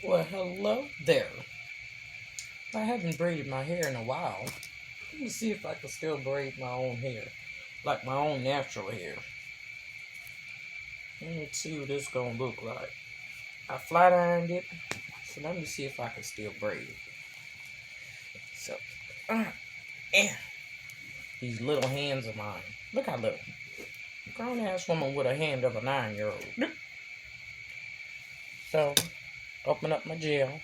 Well, hello there. I haven't braided my hair in a while. Let me see if I can still braid my own hair, like my own natural hair. Let's see what this gonna look like. I flat ironed it, so let me see if I can still braid it. So, and these little hands of mine. Look how little. Grown ass woman with a hand of a 9-year-old. So, open up my gel.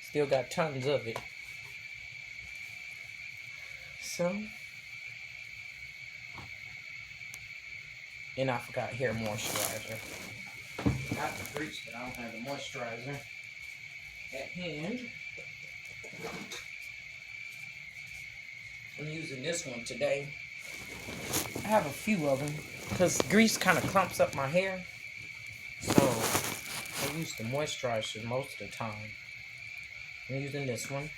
Still got tons of it. So, and I forgot hair moisturizer. I got the grease, but I don't have the moisturizer at hand. I'm using this one today. I have a few of them because grease kind of clumps up my hair. So I use the moisturizer most of the time. I'm using this one.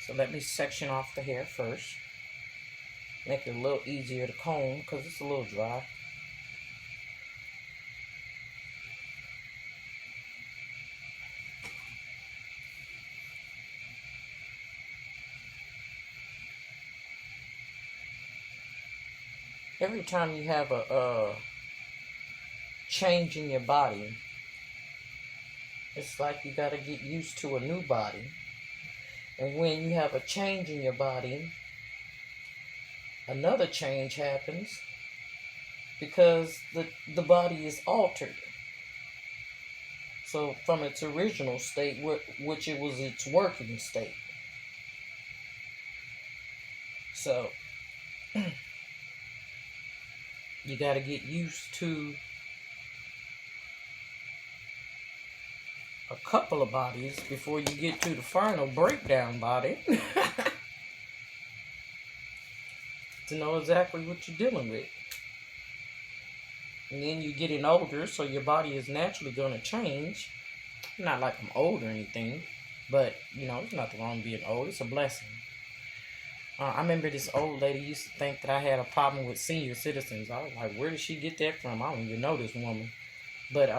So let me section off the hair first. Make it a little easier to comb because it's a little dry. Every time you have a change in your body, it's like you got to get used to a new body. And when you have a change in your body, another change happens because the body is altered. So from its original state, which it was its working state. So you got to get used to a couple of bodies before you get to the final breakdown body to know exactly what you're dealing with. And then you're getting older, so your body is naturally going to change. Not like I'm old or anything, but, you know, there's nothing wrong with being old. It's a blessing. I remember this old lady used to think that I had a problem with senior citizens. I was like, where did she get that from? I don't even know this woman. But,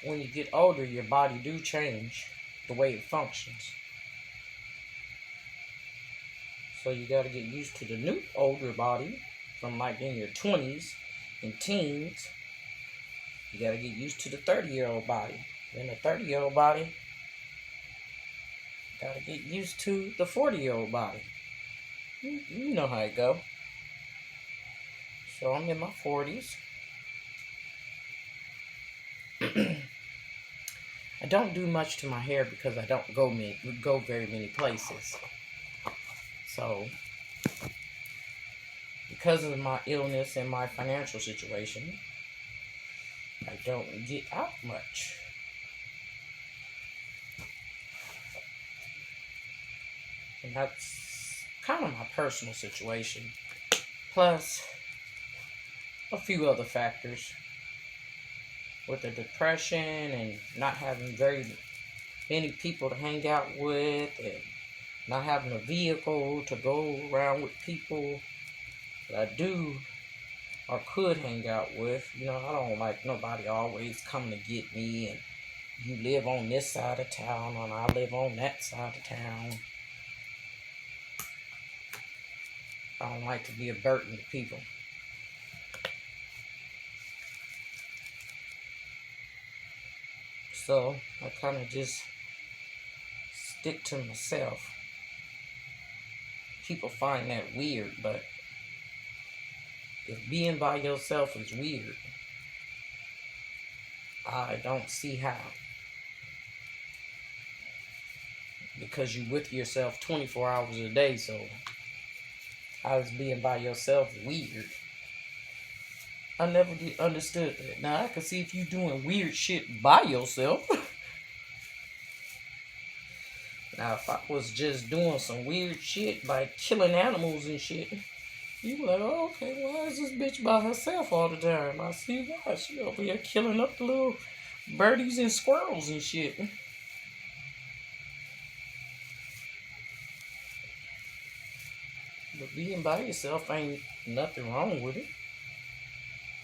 when you get older, your body do change the way it functions. So you got to get used to the new older body from like in your 20s and teens. You got to get used to the 30-year-old body. Then the 30-year-old body got to get used to the 40-year-old body. You know how it go. So I'm in my 40s. I don't do much to my hair because I don't go very many places. So, because of my illness and my financial situation, I don't get out much. And that's kind of my personal situation. Plus, a few other factors. With the depression and not having very many people to hang out with and not having a vehicle to go around with people that I do or could hang out with. You know, I don't like nobody always coming to get me and you live on this side of town and I live on that side of town. I don't like to be a burden to people. So I kind of just stick to myself. People find that weird, but if being by yourself is weird, I don't see how. Because you're with yourself 24 hours a day, so how is being by yourself weird? I never understood that. Now, I can see if you're doing weird shit by yourself. Now, if I was just doing some weird shit by killing animals and shit, you be like, oh, okay, why is this bitch by herself all the time? I see why. She over here killing up the little birdies and squirrels and shit. But being by yourself ain't nothing wrong with it.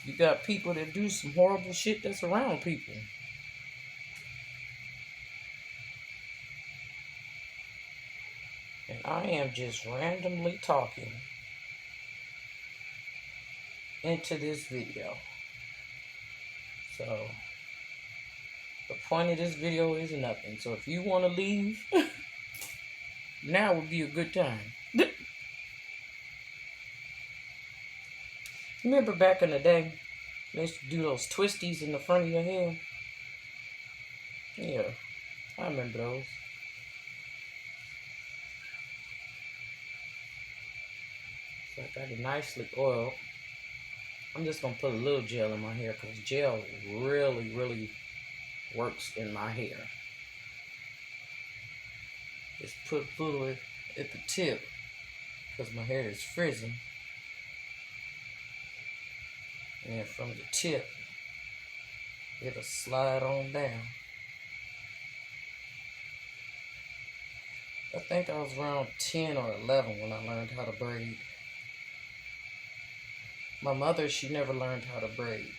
You got people that do some horrible shit that's around people. And I am just randomly talking into this video. So the point of this video is nothing. So if you want to leave, now would be a good time. Remember back in the day, they used to do those twisties in the front of your hair? Yeah, I remember those. So I got it nicely oiled. I'm just going to put a little gel in my hair because gel really, really works in my hair. Just put a little at the tip because my hair is frizzing. And from the tip, it'll slide on down. I think I was around 10 or 11 when I learned how to braid. My mother, she never learned how to braid.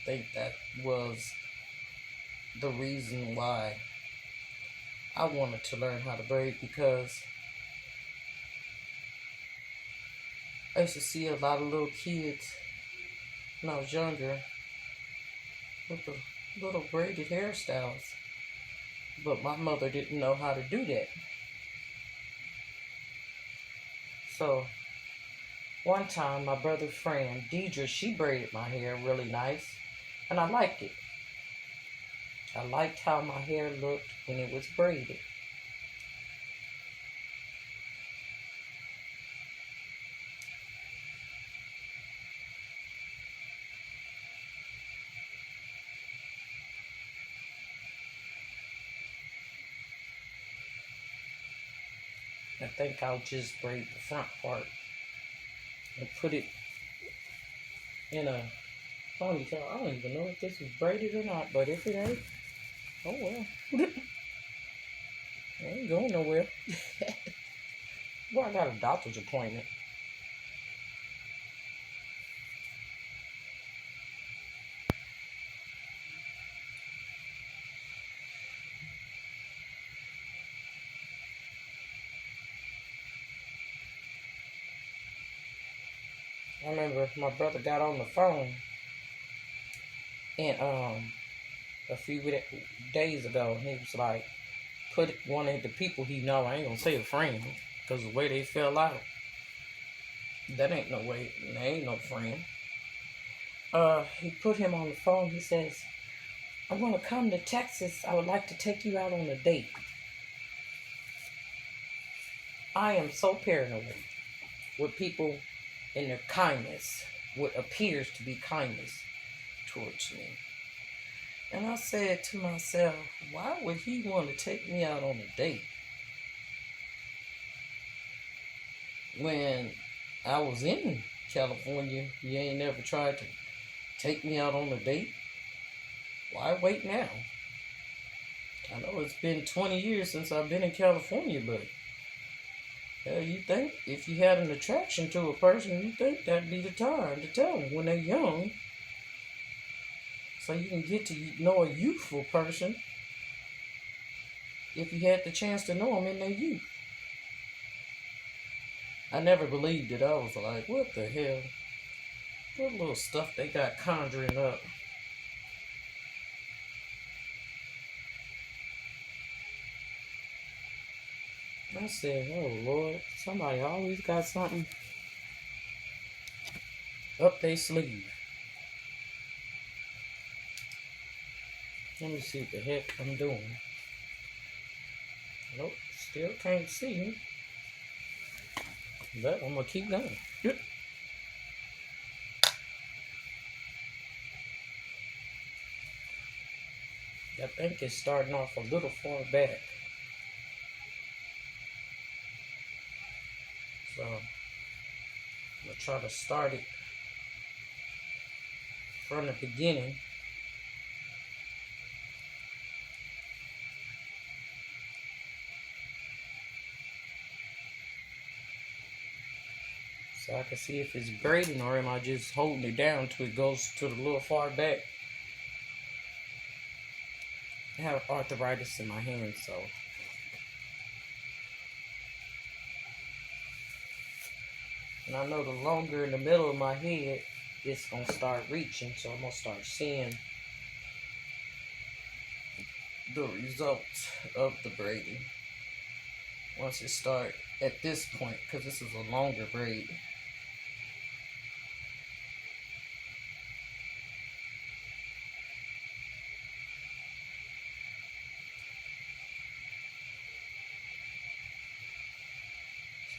I think that was the reason why I wanted to learn how to braid, because I used to see a lot of little kids when I was younger with the little braided hairstyles. But my mother didn't know how to do that. So one time my brother's friend, Deidre, she braided my hair really nice. And I liked it. I liked how my hair looked when it was braided. I think I'll just braid the front part and put it in a ponytail. I don't even know if this is braided or not, but if it ain't, oh well. I ain't going nowhere. Well, I got a doctor's appointment. I remember my brother got on the phone and a few days ago, he was like, put one of the people he know, I ain't gonna say a friend, because the way they fell out, that ain't no way, they ain't no friend. He put him on the phone. He says, I'm gonna come to Texas. I would like to take you out on a date. I am so paranoid with people and their kindness, what appears to be kindness towards me. And I said to myself, why would he want to take me out on a date? When I was in California, you ain't never tried to take me out on a date. Why wait now? I know it's been 20 years since I've been in California, but you think if you had an attraction to a person, you think that'd be the time to tell them when they're young, so you can get to know a youthful person if you had the chance to know them in their youth. I never believed it. I was like, what the hell? What little stuff they got conjuring up? I said, oh Lord, somebody always got something up their sleeve. Let me see what the heck I'm doing. Nope, still can't see him. But I'm gonna keep going. Yep. I think it's starting off a little far back. So I'm gonna try to start it from the beginning. So I can see if it's braiding or am I just holding it down till it goes to the little far back. I have arthritis in my hands, so. And I know the longer in the middle of my head, it's going to start reaching, so I'm going to start seeing the results of the braiding. Once it starts at this point, because this is a longer braid.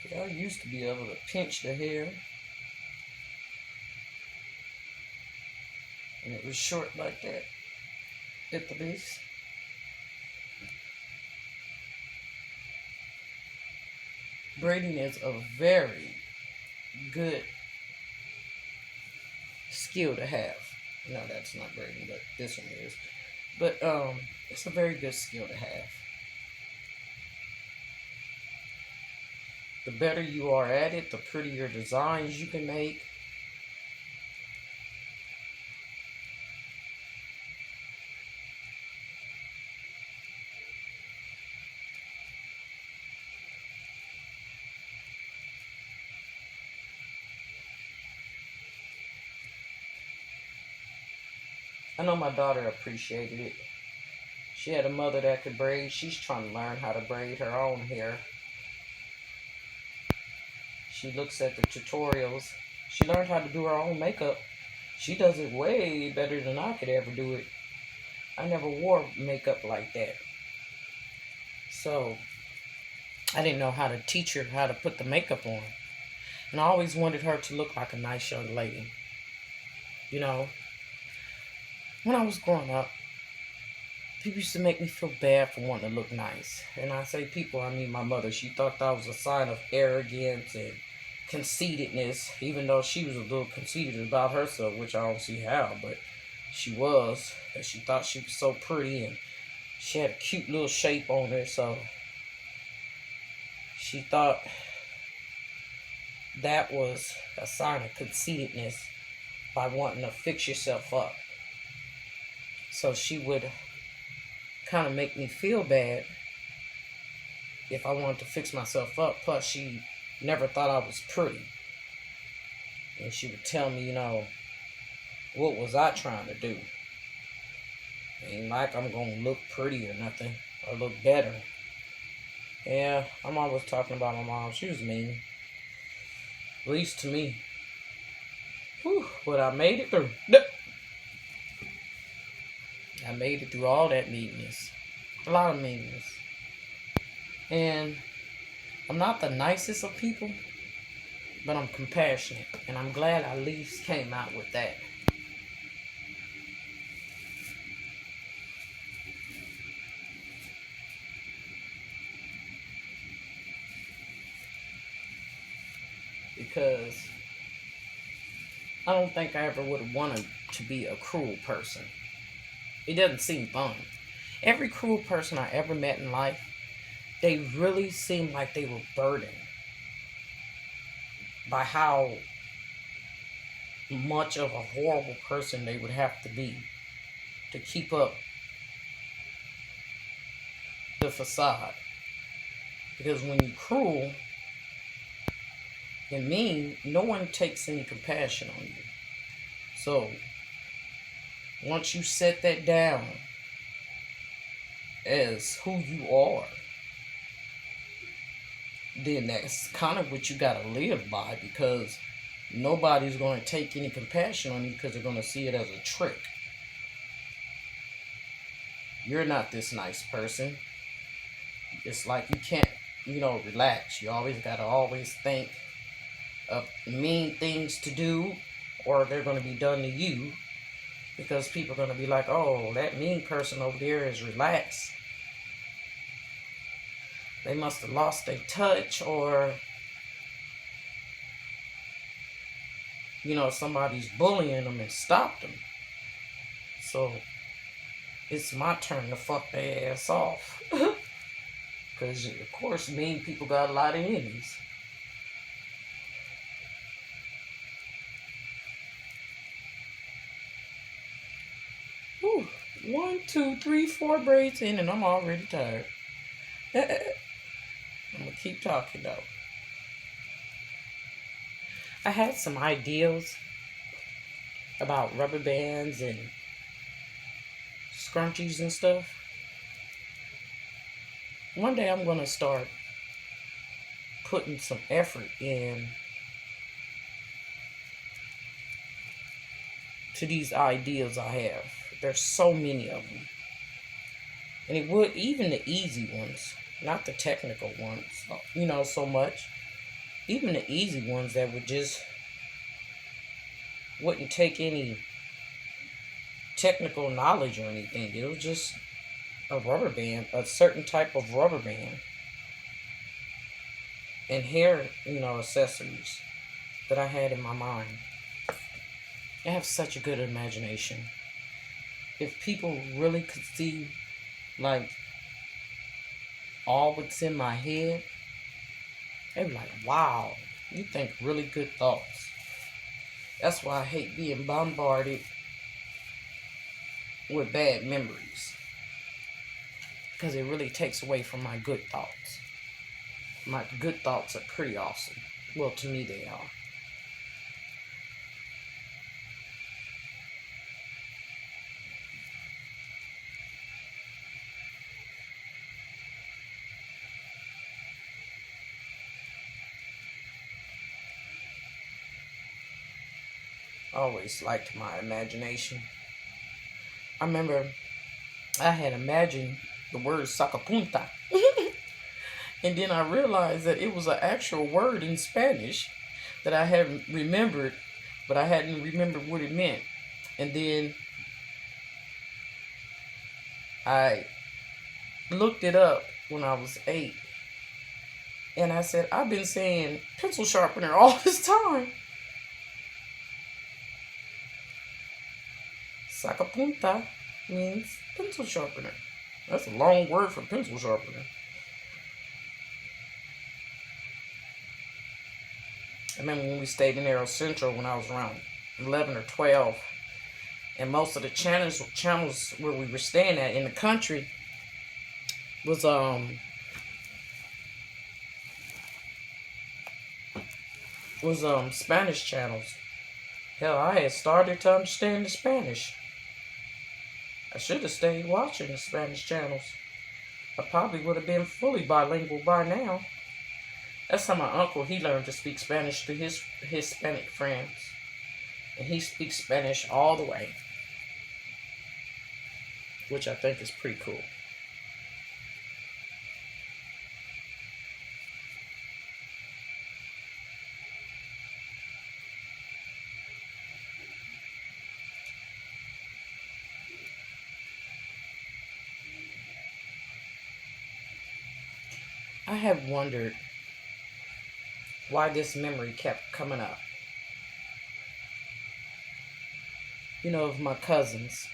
See, I used to be able to pinch the hair. And it was short like that at the base. Braiding is a very good skill to have. No, that's not braiding, but this one is. But it's a very good skill to have. The better you are at it, the prettier designs you can make. I know my daughter appreciated it. She had a mother that could braid. She's trying to learn how to braid her own hair. She looks at the tutorials. She learned how to do her own makeup. She does it way better than I could ever do it. I never wore makeup like that. So, I didn't know how to teach her how to put the makeup on. And I always wanted her to look like a nice young lady. You know? When I was growing up, people used to make me feel bad for wanting to look nice. And I say people, I mean my mother. She thought that was a sign of arrogance and conceitedness, even though she was a little conceited about herself, which I don't see how, but she was. And she thought she was so pretty and she had a cute little shape on her, so she thought that was a sign of conceitedness by wanting to fix yourself up. So she would kind of make me feel bad if I wanted to fix myself up. Plus, she never thought I was pretty. And she would tell me, you know, what was I trying to do? Ain't like I'm going to look pretty or nothing, or look better. Yeah, I'm always talking about my mom. She was mean. At least to me. Whew, but I made it through. I made it through all that meanness. A lot of meanness. And I'm not the nicest of people, but I'm compassionate. And I'm glad I at least came out with that. Because I don't think I ever would have wanted to be a cruel person. It doesn't seem fun. Every cruel person I ever met in life, they really seemed like they were burdened by how much of a horrible person they would have to be to keep up the facade. Because when you're cruel and mean, no one takes any compassion on you. So, once you set that down as who you are, then that's kind of what you got to live by, because nobody's going to take any compassion on you because they're going to see it as a trick. You're not this nice person. It's like you can't, relax. You always got to think of mean things to do, or they're going to be done to you. Because people are going to be like, oh, that mean person over there is relaxed. They must have lost their touch, or, somebody's bullying them and stopped them. So, it's my turn to fuck their ass off. Because, of course, mean people got a lot of enemies. 1, 2, 3, 4 braids in, and I'm already tired. I'm gonna keep talking though. I had some ideas about rubber bands and scrunchies and stuff. One day I'm gonna start putting some effort in to these ideas I have. There's so many of them. And it would, even the easy ones, not the technical ones, so much. Even the easy ones that wouldn't take any technical knowledge or anything. It was just a rubber band, a certain type of rubber band. And hair, accessories that I had in my mind. I have such a good imagination. If people really could see, like, all what's in my head, they'd be like, wow, you think really good thoughts. That's why I hate being bombarded with bad memories. Because it really takes away from my good thoughts. My good thoughts are pretty awesome. Well, to me they are. I always liked my imagination. I remember I had imagined the word sacapunta. And then I realized that it was an actual word in Spanish that I hadn't remembered, but I hadn't remembered what it meant. And then I looked it up when I was 8. And I said, I've been saying pencil sharpener all this time. Sacapunta means pencil sharpener. That's a long word for pencil sharpener. I remember when we stayed in Arrow Central when I was around 11 or 12. And most of the channels where we were staying at in the country was Spanish channels. Hell, I had started to understand the Spanish. I should have stayed watching the Spanish channels. I probably would have been fully bilingual by now. That's how my uncle, he learned to speak Spanish through his Hispanic friends. And he speaks Spanish all the way. Which I think is pretty cool. I have wondered why this memory kept coming up. Of my cousins.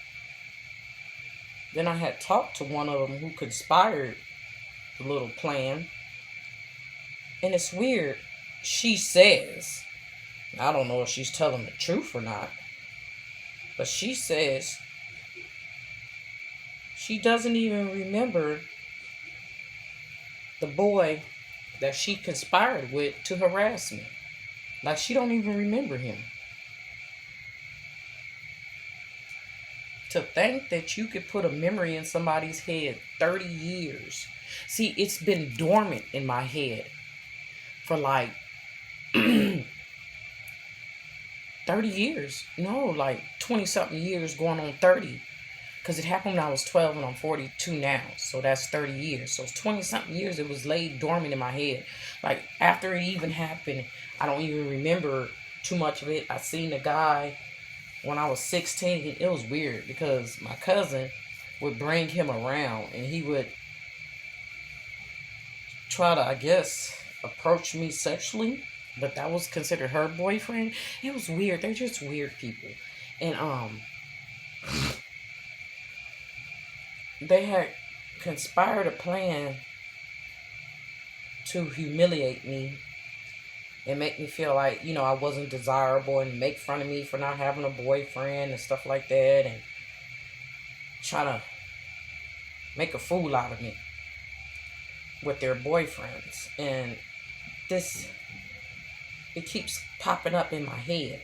Then I had talked to one of them who conspired the little plan. And it's weird. She says, I don't know if she's telling the truth or not, but she says she doesn't even remember the boy that she conspired with to harass me. Like, she don't even remember him. To think that you could put a memory in somebody's head 30 years. See, it's been dormant in my head for like 30 years. No, like 20-something years going on 30. Because it happened when I was 12 and I'm 42 now. So that's 30 years. So it's 20-something years it was laid dormant in my head. Like, after it even happened, I don't even remember too much of it. I seen the guy when I was 16. It was weird because my cousin would bring him around and he would try to, I guess, approach me sexually. But that was considered her boyfriend. It was weird. They're just weird people. And they had conspired a plan to humiliate me and make me feel like, I wasn't desirable, and make fun of me for not having a boyfriend and stuff like that, and trying to make a fool out of me with their boyfriends. And this, it keeps popping up in my head.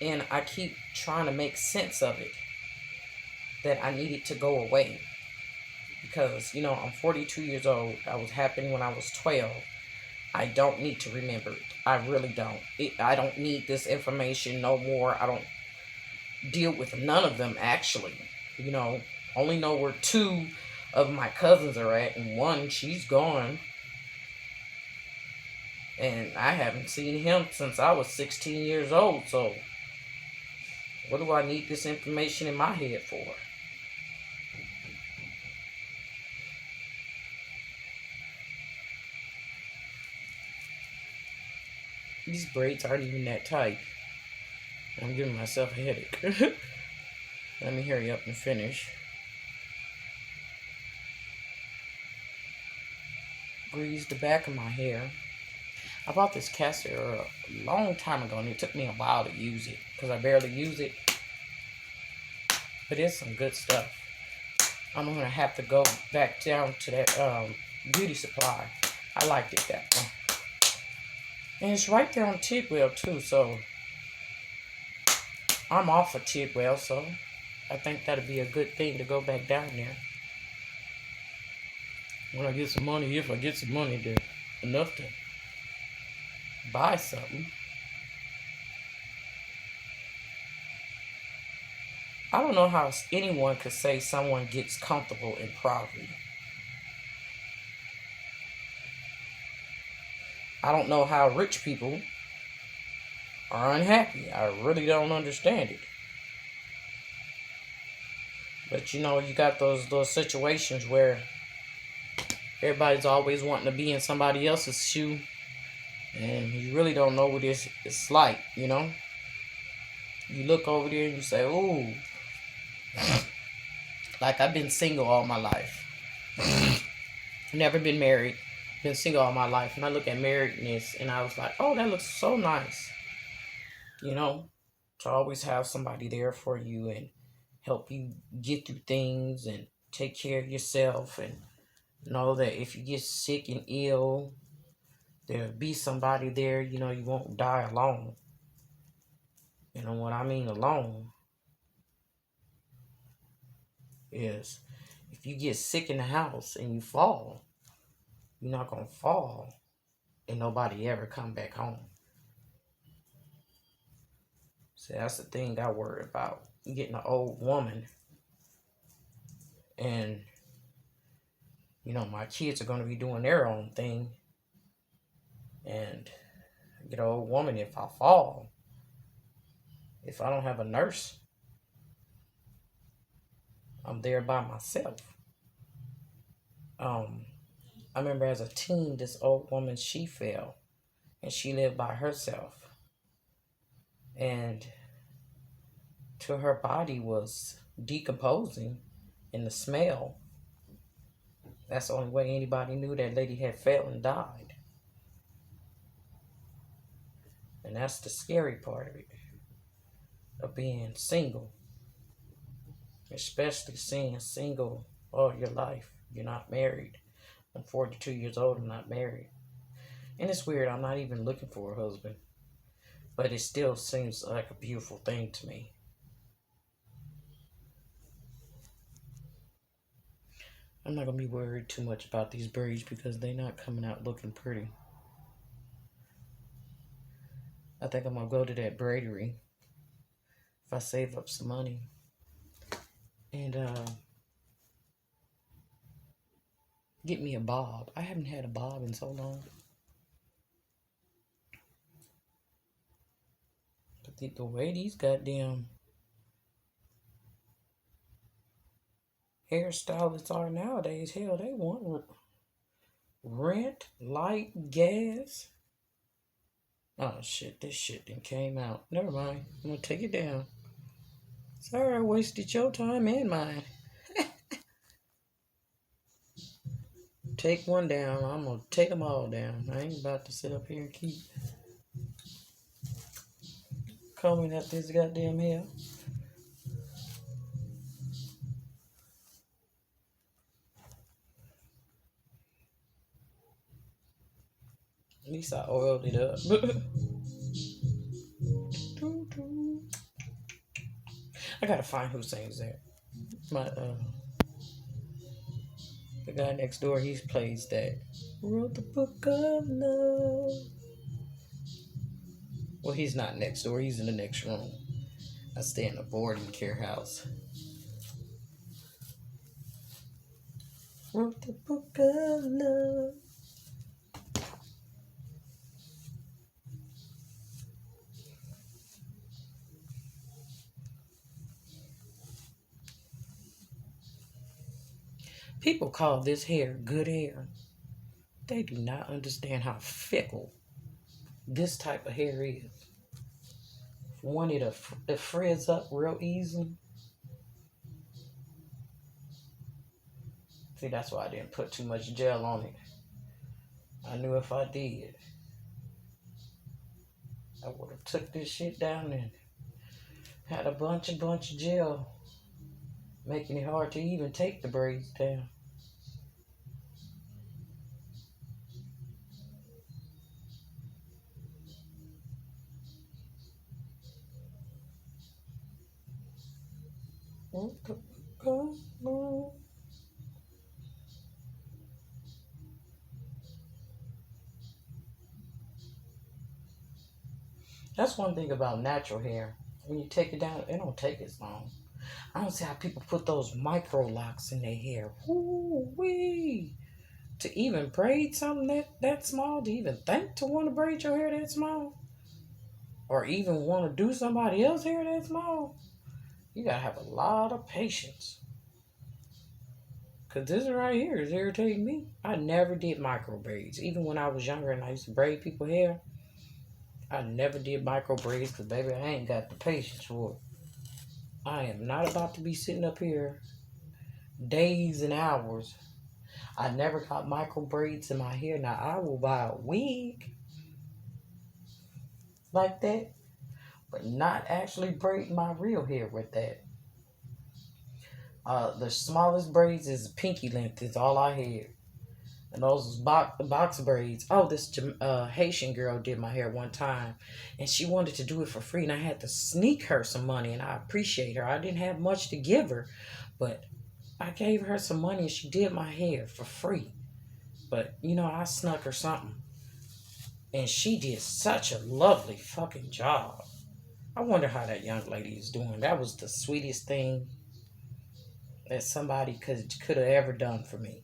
And I keep trying to make sense of it, that I need it to go away. Because, you know, I'm 42 years old. I was happening when I was 12. I don't need to remember it. I really don't. I don't need this information no more. I don't deal with none of them, actually. You know, only know where 2 of my cousins are at, and 1, she's gone. And I haven't seen him since I was 16 years old, so what do I need this information in my head for? These braids aren't even that tight. I'm giving myself a headache. Let me hurry up and finish. Grease the back of my hair. I bought this castor a long time ago, and it took me a while to use it because I barely use it. But it's some good stuff. I'm going to have to go back down to that beauty supply. I liked it, that one. And it's right there on Tidwell, too, so I'm off of Tidwell, so I think that'd be a good thing to go back down there. When I get some money, if I get some money, enough to buy something. I don't know how anyone could say someone gets comfortable in poverty. I don't know how rich people are unhappy. I really don't understand it. But you know, you got those situations where everybody's always wanting to be in somebody else's shoe, and you really don't know what it's like, you know? You look over there and you say, ooh. Like, I've been single all my life. Never been married. Been single all my life. And I look at marriedness and I was like, oh, that looks so nice. You know? To always have somebody there for you and help you get through things and take care of yourself, and know that if you get sick and ill, there'll be somebody there. You know, you won't die alone. You know what I mean, alone is if you get sick in the house and you fall, you're not going to fall and nobody ever come back home. So that's the thing I worry about. Getting an old woman, and you know, my kids are going to be doing their own thing, and get an old woman, if I fall, if I don't have a nurse, I'm there by myself. I remember as a teen, this old woman, she fell, and she lived by herself, and till her body was decomposing, and the smell, that's the only way anybody knew that lady had fell and died. And that's the scary part of it, of being single, especially being single all your life. You're not married. I'm 42 years old, I'm not married. And it's weird, I'm not even looking for a husband, but it still seems like a beautiful thing to me. I'm not going to be worried too much about these braids because they're not coming out looking pretty. I think I'm going to go to that braidery if I save up some money. And get me a bob. I haven't had a bob in so long. But the way these goddamn hairstylists are nowadays, hell, they want rent, light, gas. Oh shit, this shit done came out. Never mind. I'm gonna take it down. Sorry I wasted your time and mine. Take one down. I'm gonna take them all down. I ain't about to sit up here and keep combing up this goddamn hair. At least I oiled it up. I gotta find who sings that. My the guy next door, he plays that. Wrote the book of love. Well, he's not next door. He's in the next room. I stay in a boarding care house. Wrote the book of love. People call this hair good hair. They do not understand how fickle this type of hair is. One, it frizz up real easy. See, that's why I didn't put too much gel on it. I knew if I did, I would have took this shit down and had a bunch of gel, making it hard to even take the braids down. That's one thing about natural hair. When you take it down, it don't take as long. I don't see how people put those micro locks in their hair. Woo-wee. To even braid something that small, to even think to want to braid your hair that small, or even want to do somebody else's hair that small, you gotta have a lot of patience. Cause this right here is irritating me. I never did micro braids. Even when I was younger and I used to braid people's hair, I never did micro braids because, baby, I ain't got the patience for it. I am not about to be sitting up here days and hours. I never got micro braids in my hair. Now, I will buy a wig like that, but not actually braid my real hair with that. The smallest braids is pinky length is all I had. And those was box braids. Oh, this Haitian girl did my hair one time, and she wanted to do it for free, and I had to sneak her some money, and I appreciate her. I didn't have much to give her, but I gave her some money, and she did my hair for free. But, I snuck her something, and she did such a lovely fucking job. I wonder how that young lady is doing. That was the sweetest thing that somebody could have ever done for me.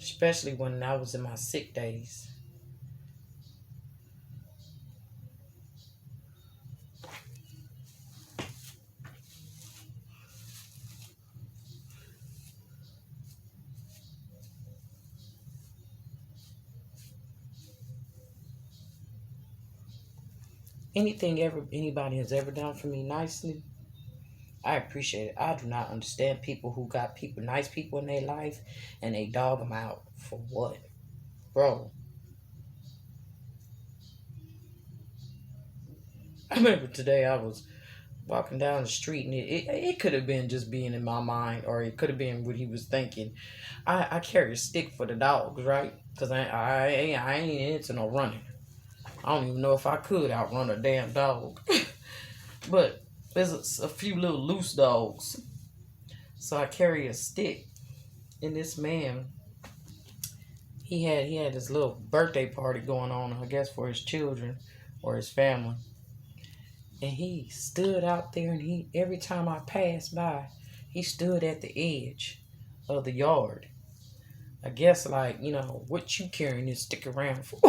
Especially when I was in my sick days. Anything anybody has ever done for me nicely, I appreciate it. I do not understand people who got nice people in their life, and they dog them out for what, bro? I remember today I was walking down the street, and it could have been just being in my mind, or it could have been what he was thinking. I carry a stick for the dogs, right? Because I ain't into no running. I don't even know if I could outrun a damn dog. But there's a few little loose dogs. So I carry a stick. And this man, he had this little birthday party going on, I guess, for his children or his family. And he stood out there, and every time I passed by, he stood at the edge of the yard. I guess, like, what you carrying this stick around for?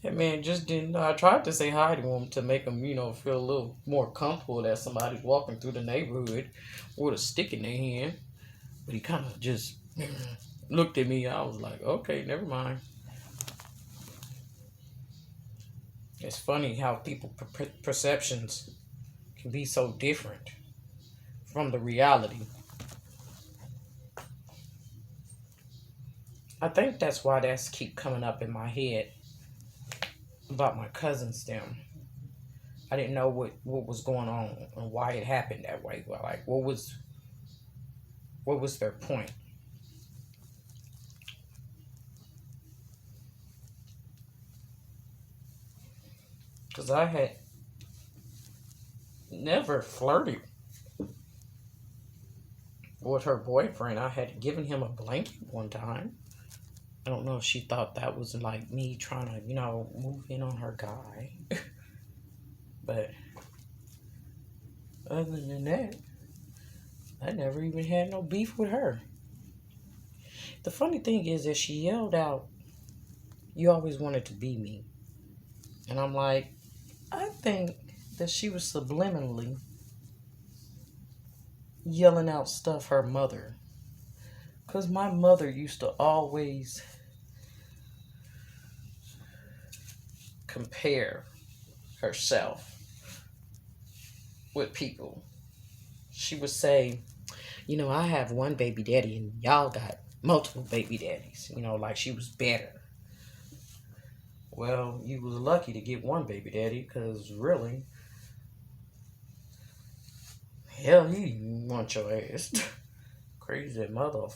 That man just didn't. I tried to say hi to him to make him, feel a little more comfortable that somebody's walking through the neighborhood with a stick in their hand. But he kind of just looked at me. I was like, okay, never mind. It's funny how people perceptions can be so different from the reality. I think that's why that's keep coming up in my head about my cousins them. I didn't know what was going on and why it happened that way. Well, like, what was What was their point? Because I had never flirted with her boyfriend. I had given him a blanket one time. I don't know if she thought that was like me trying to, move in on her guy. But other than that, I never even had no beef with her. The funny thing is that she yelled out, "You always wanted to be me." And I'm like, I think that she was subliminally yelling out stuff her mother. Because my mother used to always compare herself with people. She would say, I have one baby daddy and y'all got multiple baby daddies. Like she was better. Well, you was lucky to get one baby daddy because really, hell, he didn't want your ass. Crazy motherfucker.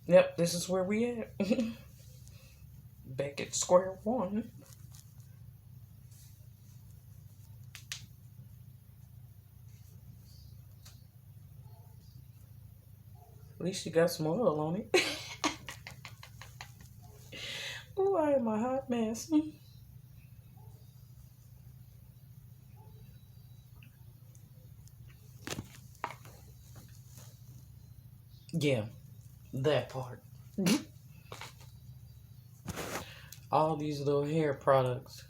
Yep, this is where we at. Back at square one. At least you got some oil on it. Oh, I am a hot mess. Yeah, that part. All these little hair products.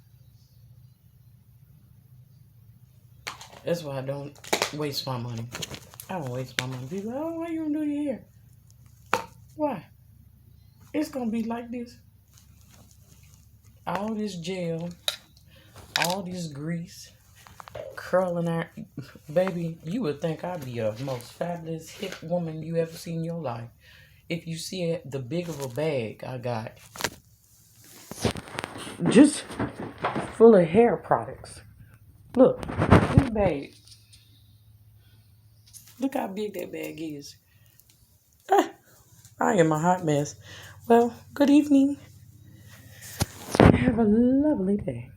That's why I don't waste my money. I don't waste my money. People, oh, why you don't do your hair? Why? It's gonna be like this. All this gel, all this grease, curling out. Baby, you would think I'd be a most fabulous hip woman you ever seen in your life. If you see the big of a bag I got, just full of hair products. Look, this bag. Look how big that bag is. I am a hot mess. Well, good evening. Have a lovely day.